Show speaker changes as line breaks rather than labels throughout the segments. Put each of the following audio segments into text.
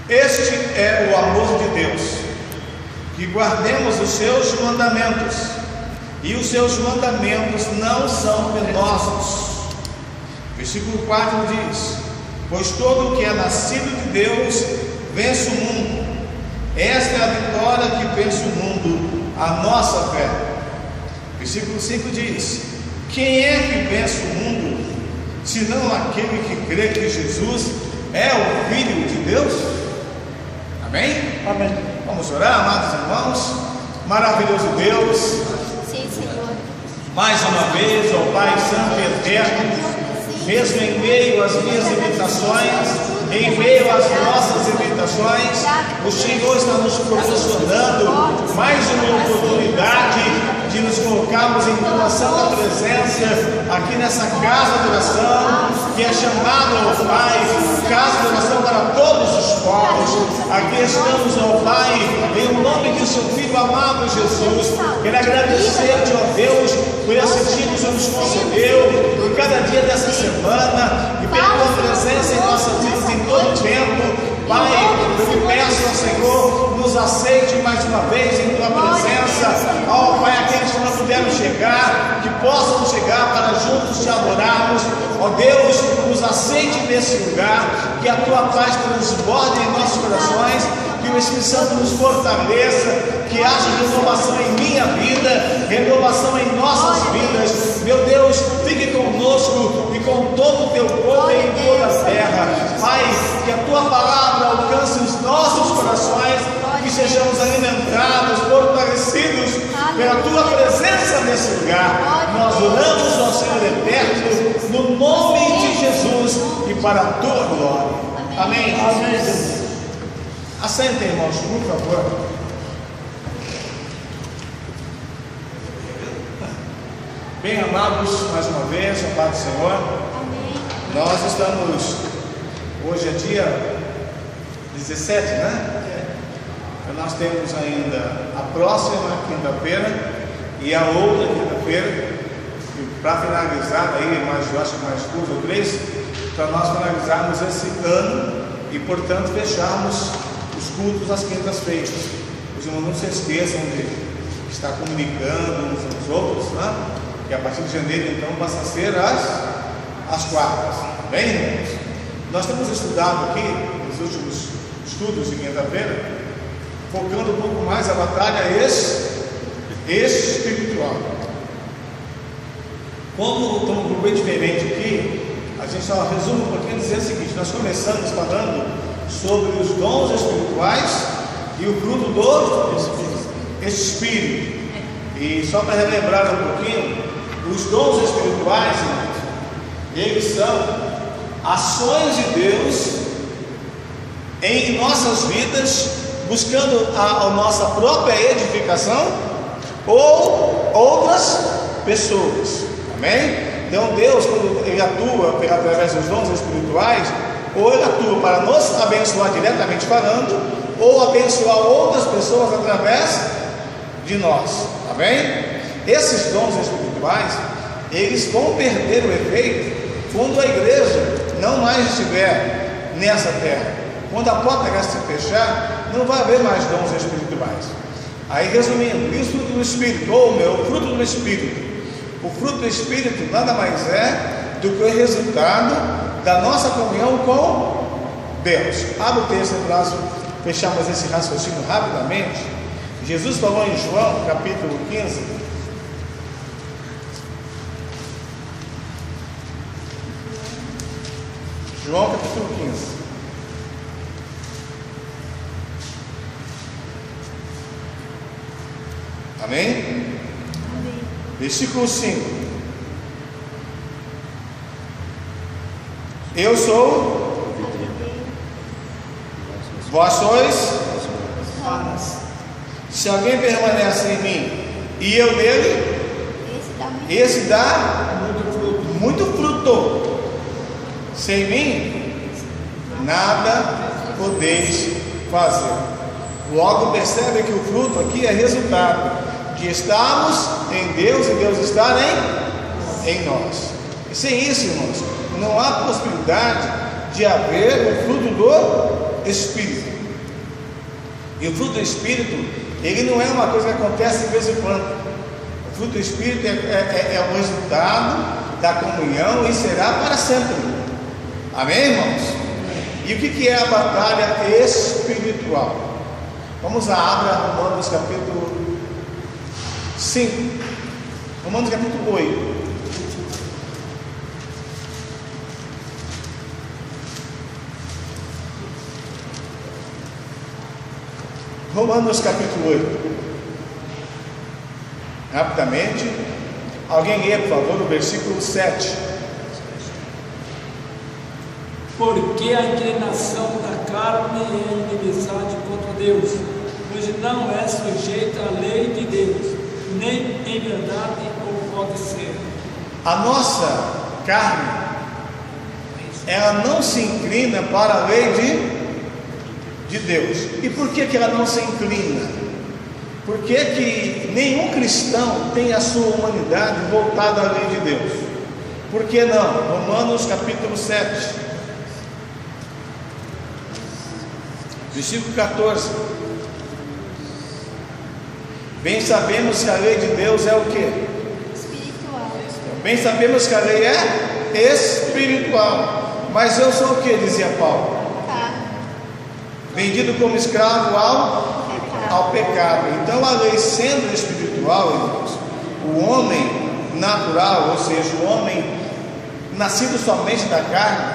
Este é o amor de Deus, que guardemos os seus mandamentos, e os seus mandamentos não são penosos. Versículo 4 diz: pois todo o que é nascido de Deus vence o mundo. Esta é a vitória que vence o mundo, a nossa fé. Versículo 5 diz: quem é que vence o mundo, senão aquele que crê que Jesus é o Filho de Deus? Amém?
Amém.
Vamos orar, amados irmãos. Maravilhoso Deus,
Sim, Senhor.
mais uma vez, ó Pai Santo e Eterno, mesmo em meio às minhas limitações, em meio às nossas limitações, o Senhor está nos proporcionando mais uma oportunidade de nos colocarmos em tua santa presença, aqui nessa casa de oração, que é chamada, ó Pai, casa de oração para todos os povos. Aqui estamos, ó Pai, em nome do seu Filho amado Jesus. Quero agradecer-te, ó Deus, por esse dia que o Senhor nos concedeu, por cada dia dessa semana, e pela tua presença em nossas vidas em todo o tempo. Pai, eu te peço ao Senhor, nos aceite mais uma vez em tua presença. Ó Pai, aqueles que não puderam chegar, que possam chegar para juntos te adorarmos. Ó Deus, nos aceite nesse lugar, que a tua paz transborde em nossos corações, que o Espírito Santo nos fortaleça, que haja renovação em minha vida, renovação em nossas vidas. Meu Deus, fique conosco e com todo o teu povo em toda a terra. Pai, que a tua palavra alcance os nossos corações, que sejamos alimentados, fortalecidos pela tua presença nesse lugar. Nós oramos ao Senhor eterno, no nome de Jesus e para a tua glória. Amém.
Amém.
Assentem, irmãos, por favor. Bem amados, mais uma vez, a paz do Senhor.
Amém.
Nós estamos, hoje é dia 17, né? Então nós temos ainda a próxima quinta-feira e a outra quinta-feira, e para finalizar aí, eu acho que mais 2 ou 3, para nós finalizarmos esse ano e, portanto, fecharmos os cultos às quintas-feiras. Os irmãos não se esqueçam de estar comunicando uns aos outros, né? Que a partir de janeiro então passa a ser as quartas. Bem, irmãos, nós temos estudado aqui nos últimos estudos de quinta-feira, focando um pouco mais a batalha espiritual. Como estamos um pouco bem diferente aqui, a gente só resume um pouquinho dizendo o seguinte: nós começamos falando sobre os dons espirituais e o fruto do Espírito. E só para relembrar um pouquinho, os dons espirituais, eles são ações de Deus em nossas vidas, buscando a nossa própria edificação ou outras pessoas. Amém? Então Deus, quando Ele atua através dos dons espirituais, ou Ele atua para nos abençoar diretamente falando, ou abençoar outras pessoas através de nós. Amém? Esses dons espirituais, eles vão perder o efeito quando a igreja não mais estiver nessa terra. Quando a porta se fechar, não vai haver mais dons espirituais. Aí, resumindo, e o fruto do Espírito, o fruto do Espírito. O fruto do Espírito nada mais é do que o resultado da nossa comunhão com Deus. Abre o texto para nós fecharmos esse raciocínio rapidamente. Jesus falou em João, capítulo 15. João, capítulo 15. Amém?
Amém.
Versículo 5. Eu sou, vós sois. Se alguém permanece em mim e eu nele, esse dá muito fruto. Sem mim, nada podeis fazer. Logo percebe que o fruto aqui é resultado de estarmos em Deus e Deus estar em nós. E sem isso, irmãos, não há possibilidade de haver o fruto do Espírito. E o fruto do Espírito, ele não é uma coisa que acontece de vez em quando. O fruto do Espírito é o resultado da comunhão e será para sempre. Amém, irmãos? E o que é a batalha espiritual? Vamos lá, abra Romanos capítulo 5. Romanos capítulo 8. Romanos capítulo 8. Rapidamente. Alguém lê, por favor, o versículo 7.
Porque a inclinação da carne é inimizade contra Deus, pois não é sujeita à lei de Deus, nem em verdade ou pode ser.
A nossa carne, ela não se inclina para a lei de Deus. E por que ela não se inclina? Porque que nenhum cristão tem a sua humanidade voltada à lei de Deus. Por que não? Romanos capítulo 7. Versículo 14. Bem sabemos que a lei de Deus é o que?
Espiritual.
Bem sabemos que a lei é espiritual. Mas eu sou o que? Dizia Paulo.
Pecado.
Vendido como escravo ao pecado. Então a lei sendo espiritual, irmãos, o homem natural, ou seja, o homem nascido somente da carne,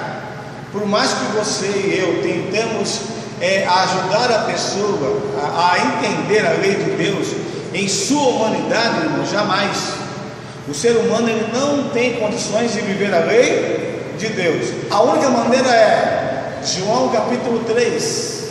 por mais que você e eu tentemos ajudar a pessoa a entender a lei de Deus em sua humanidade, irmão, jamais. O ser humano ele não tem condições de viver a lei de Deus. A única maneira é João capítulo 3.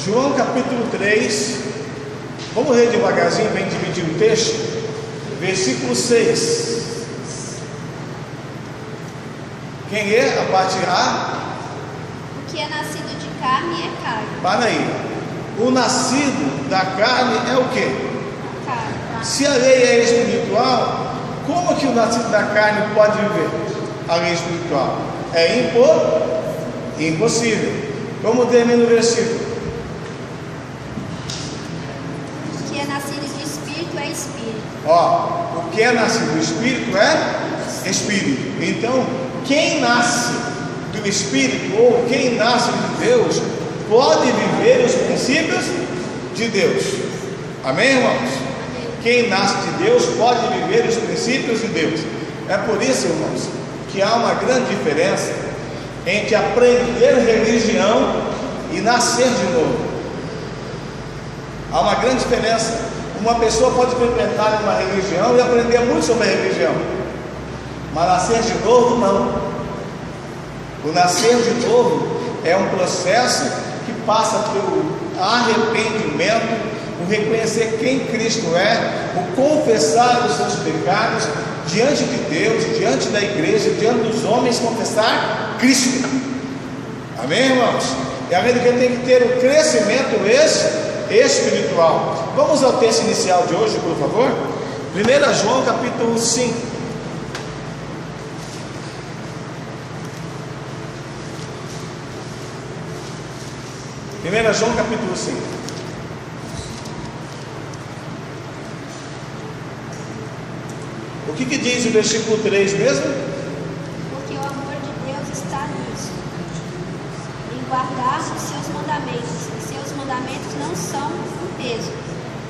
João capítulo 3, vamos ler devagarzinho, bem dividir o texto, versículo 6. Quem lê a parte A?
O que é nascido de carne é carne.
Para aí. O nascido da carne é o quê?
Carne.
Se a lei é espiritual, como que o nascido da carne pode viver a lei espiritual? É impossível. Como termina o versículo?
O que é nascido de espírito é espírito.
Ó, o que é nascido do Espírito é Espírito. Então, quem nasce do Espírito ou quem nasce de Deus pode viver os princípios de Deus. Amém, irmãos? Quem nasce de Deus pode viver os princípios de Deus. É por isso, irmãos, que há uma grande diferença entre aprender religião e nascer de novo. Há uma grande diferença. Uma pessoa pode frequentar uma religião e aprender muito sobre a religião, mas nascer de novo não. O nascer de novo é um processo que passa pelo arrependimento, o reconhecer quem Cristo é, o confessar os seus pecados diante de Deus, diante da igreja, diante dos homens, confessar Cristo. Amém, irmãos? E a gente tem que ter o crescimento espiritual. Vamos ao texto inicial de hoje, por favor. 1 João capítulo 5. João capítulo 5. O que diz o versículo 3 mesmo?
Porque o amor de Deus está nisso, em guardar os seus mandamentos. E seus mandamentos não são um peso.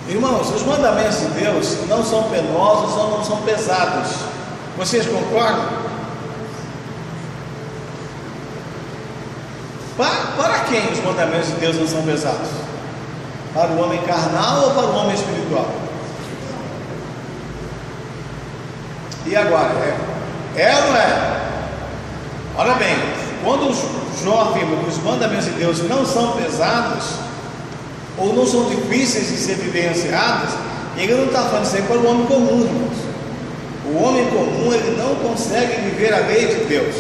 Irmãos, os mandamentos de Deus não são penosos ou não são pesados. Vocês concordam? Para quem os mandamentos de Deus não são pesados? Para o homem carnal ou para o homem espiritual? E agora? É ou não é? Olha bem, quando João afirma que os mandamentos de Deus não são pesados ou não são difíceis de ser vivenciados, ele não está falando isso aí para o homem comum, irmãos. O homem comum ele não consegue viver a lei de Deus.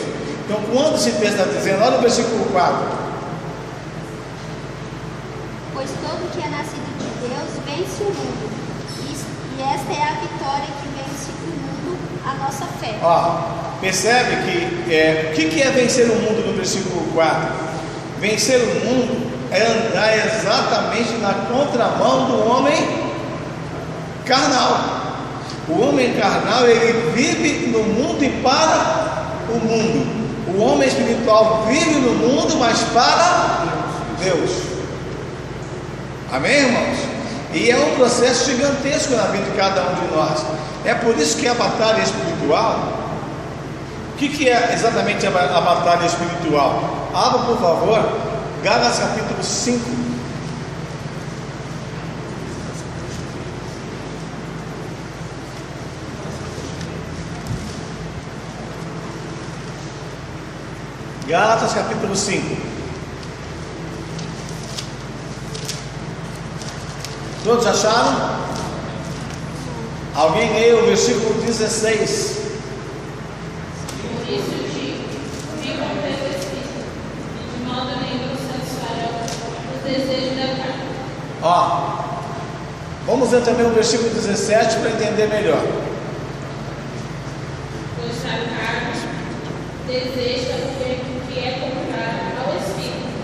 Então, quando esse texto está dizendo, olha o versículo 4:
Pois todo que é nascido de Deus vence o mundo. E esta é a vitória que vence o mundo, a nossa fé.
Ó, percebe que o que é vencer o mundo no versículo 4? Vencer o mundo é andar exatamente na contramão do homem carnal. O homem carnal, ele vive no mundo e para o mundo. O homem espiritual vive no mundo, mas para Deus. Amém, irmãos? E é um processo gigantesco na vida de cada um de nós. É por isso que a batalha espiritual. O que é exatamente a batalha espiritual? Abra, por favor, Gálatas capítulo 5. Gálatas capítulo 5. Todos acharam? Alguém leu o versículo 16.
Por isso digo, vivam pelo Espírito, de modo nenhum satisfarão os desejos da carne.
Ó, vamos ler também o versículo 17 para entender melhor.
Pois a carne deseja o que é contrário ao Espírito,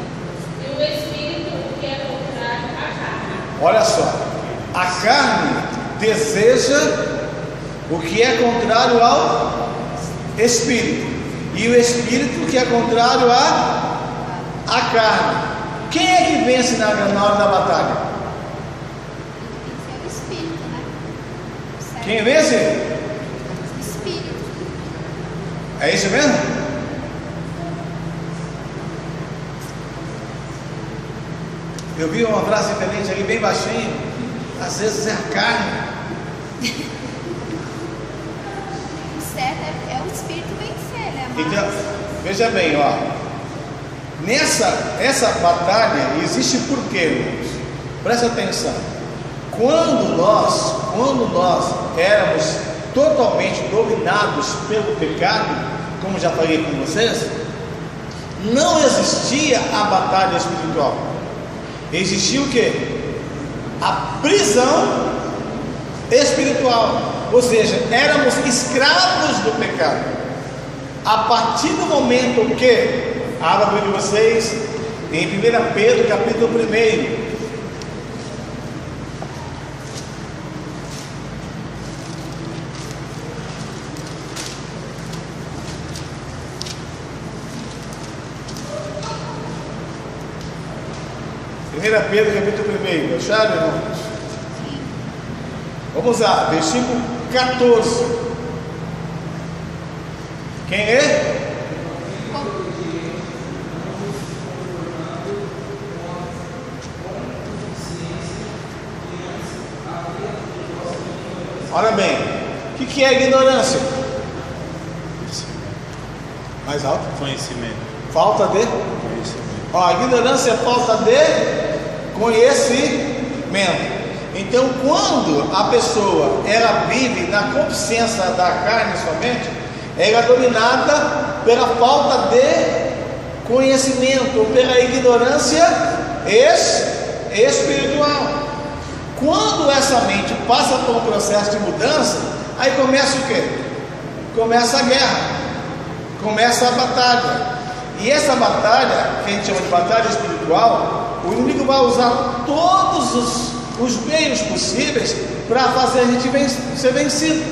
e o Espírito o que é contrário à carne.
Olha só, a carne deseja o que é contrário ao Espírito, e o Espírito o que é contrário à carne. Quem é que vence na hora da batalha?
É o Espírito, né? Certo?
Quem vence?
O Espírito.
É isso mesmo? Eu vi uma frase diferente ali, bem baixinho. Às vezes é a carne.
O certo é o Espírito vencer, né? Mas
Então, veja bem, ó. Essa batalha existe por quê, irmãos? Presta atenção. Quando nós éramos totalmente dominados pelo pecado, como já falei com vocês, não existia a batalha espiritual. Existia o quê? A prisão espiritual. Ou seja, éramos escravos do pecado. A partir do momento que, abra a Bíblia de vocês em 1 Pedro capítulo 1. Pedro capítulo 1, acharam, irmãos? Vamos lá, versículo 14. Quem é? Olha bem, o que é ignorância? Mais alto?
Conhecimento.
Falta de? Ó, a ignorância é falta de conhecimento. Então, quando a pessoa ela vive na concupiscência da carne somente, ela é dominada pela falta de conhecimento, ou pela ignorância espiritual. Quando essa mente passa por um processo de mudança, aí começa o quê? Começa a guerra, começa a batalha. E essa batalha, que a gente chama de batalha espiritual, o inimigo vai usar todos os meios possíveis para fazer a gente ser vencido.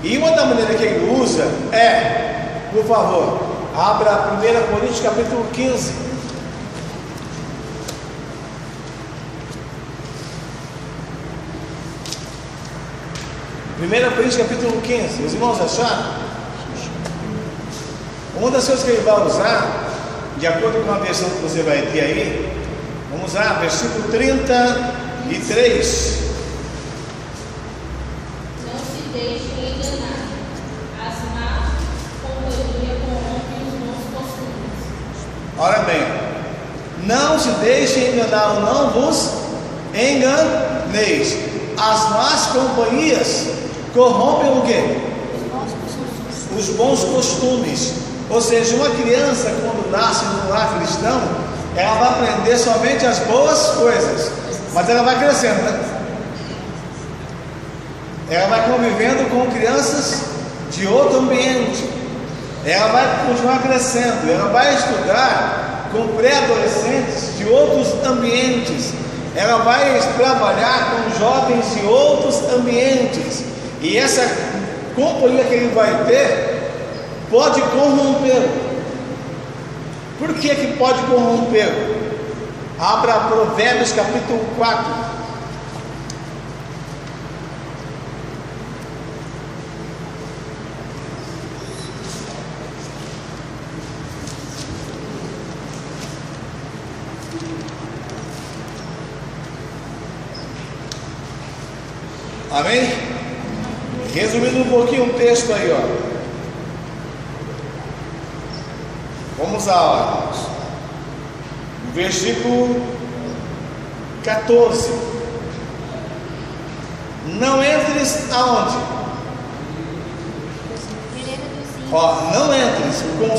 E uma da maneira que ele usa é, por favor, abra 1 Coríntios capítulo 15. 1 Coríntios capítulo 15. Os irmãos acharam? Uma das coisas que ele vai usar, de acordo com a versão que você vai ter aí, vamos lá, versículo 33.
Não se deixem enganar. As más companhias corrompem os bons costumes.
Ora bem, não se deixem enganar, ou não vos enganeis. As más companhias corrompem o quê? Os bons costumes. Ou seja, uma criança quando nasce num lar cristão, ela vai aprender somente as boas coisas, mas ela vai crescendo, né? ela vai convivendo com crianças de outro ambiente, ela vai continuar crescendo, ela vai estudar com pré-adolescentes de outros ambientes, ela vai trabalhar com jovens de outros ambientes, e essa companhia que ele vai ter pode corrompê-lo. Por que que pode corrompê-lo? Abra Provérbios capítulo 4. Amém? Resumindo um pouquinho o texto aí, ó. Vamos lá, irmãos. Versículo 14. Não entres aonde? Ó, não entres com